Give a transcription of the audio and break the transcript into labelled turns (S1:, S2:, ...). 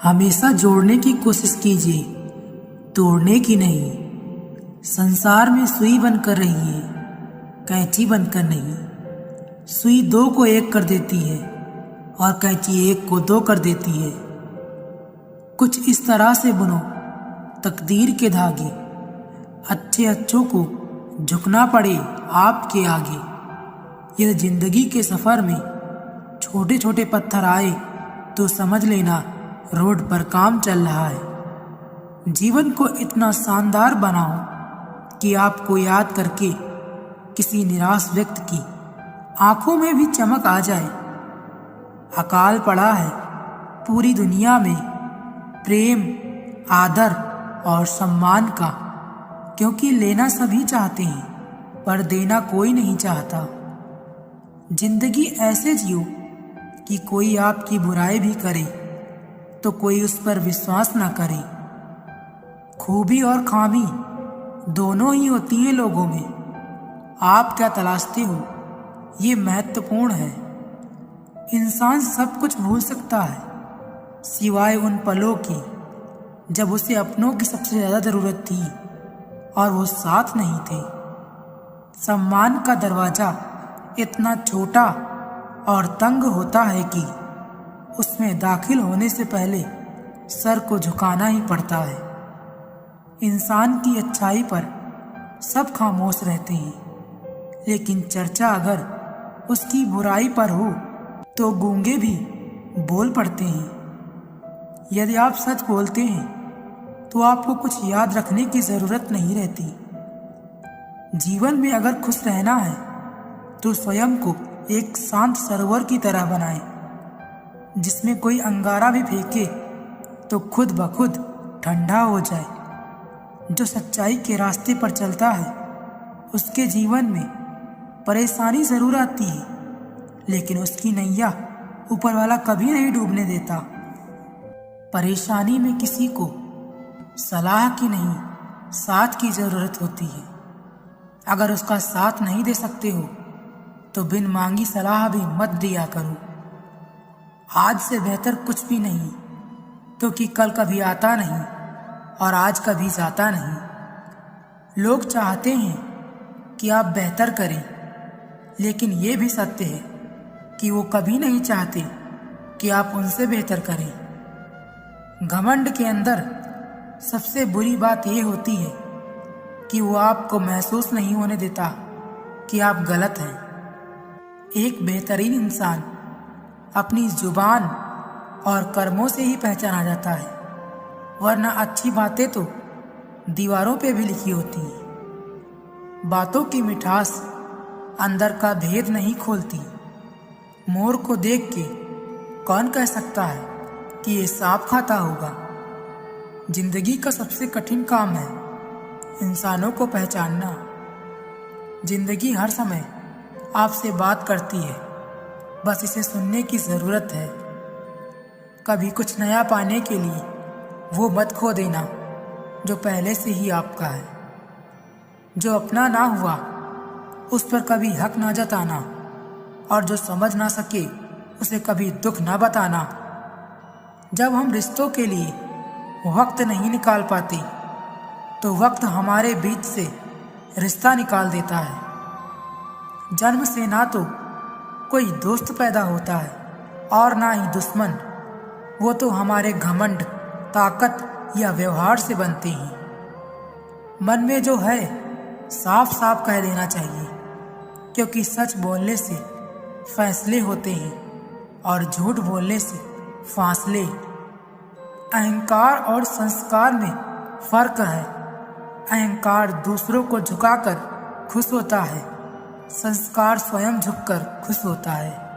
S1: हमेशा जोड़ने की कोशिश कीजिए, तोड़ने की नहीं। संसार में सुई बनकर रहिए, कैंची बनकर नहीं। सुई दो को एक कर देती है और कैंची एक को दो कर देती है। कुछ इस तरह से बुनो तकदीर के धागे, अच्छे अच्छों को झुकना पड़े आपके आगे। यदि जिंदगी के सफर में छोटे छोटे पत्थर आए तो समझ लेना रोड पर काम चल रहा है। जीवन को इतना शानदार बनाओ कि आपको याद करके किसी निराश व्यक्ति की आंखों में भी चमक आ जाए। अकाल पड़ा है पूरी दुनिया में प्रेम, आदर और सम्मान का, क्योंकि लेना सभी चाहते हैं पर देना कोई नहीं चाहता। जिंदगी ऐसे जियो कि कोई आपकी बुराई भी करे तो कोई उस पर विश्वास ना करे। खूबी और खामी दोनों ही होती हैं लोगों में। आप क्या तलाशते हो ये महत्वपूर्ण है। इंसान सब कुछ भूल सकता है सिवाय उन पलों की जब उसे अपनों की सबसे ज्यादा जरूरत थी और वो साथ नहीं थे। सम्मान का दरवाजा इतना छोटा और तंग होता है कि उसमें दाखिल होने से पहले सर को झुकाना ही पड़ता है। इंसान की अच्छाई पर सब खामोश रहते हैं, लेकिन चर्चा अगर उसकी बुराई पर हो तो गूंगे भी बोल पड़ते हैं। यदि आप सच बोलते हैं तो आपको कुछ याद रखने की जरूरत नहीं रहती। जीवन में अगर खुश रहना है तो स्वयं को एक शांत सरोवर की तरह बनाएं, जिसमें कोई अंगारा भी फेंके तो खुद ब खुद ठंडा हो जाए। जो सच्चाई के रास्ते पर चलता है उसके जीवन में परेशानी जरूर आती है, लेकिन उसकी नैया ऊपर वाला कभी नहीं डूबने देता। परेशानी में किसी को सलाह की नहीं, साथ की जरूरत होती है। अगर उसका साथ नहीं दे सकते हो तो बिन मांगी सलाह भी मत दिया करो। आज से बेहतर कुछ भी नहीं, क्योंकि कल कभी आता नहीं और आज कभी जाता नहीं। लोग चाहते हैं कि आप बेहतर करें, लेकिन ये भी सत्य है कि वो कभी नहीं चाहते कि आप उनसे बेहतर करें। घमंड के अंदर सबसे बुरी बात ये होती है कि वो आपको महसूस नहीं होने देता कि आप गलत हैं। एक बेहतरीन इंसान अपनी जुबान और कर्मों से ही पहचाना जाता है, वरना अच्छी बातें तो दीवारों पे भी लिखी होती हैं। बातों की मिठास अंदर का भेद नहीं खोलती। मोर को देख के कौन कह सकता है कि ये सांप खाता होगा। जिंदगी का सबसे कठिन काम है इंसानों को पहचानना। जिंदगी हर समय आपसे बात करती है, बस इसे सुनने की जरूरत है। कभी कुछ नया पाने के लिए वो मत खो देना जो पहले से ही आपका है। जो अपना ना हुआ उस पर कभी हक ना जताना, और जो समझ ना सके उसे कभी दुख ना बताना। जब हम रिश्तों के लिए वक्त नहीं निकाल पाते तो वक्त हमारे बीच से रिश्ता निकाल देता है। जन्म से ना तो कोई दोस्त पैदा होता है और ना ही दुश्मन। वो तो हमारे घमंड, ताकत या व्यवहार से बनते हैं। मन में जो है साफ साफ कह देना चाहिए, क्योंकि सच बोलने से फैसले होते हैं और झूठ बोलने से फासले। अहंकार और संस्कार में फर्क है। अहंकार दूसरों को झुकाकर खुश होता है, संस्कार स्वयं झुककर खुश होता है।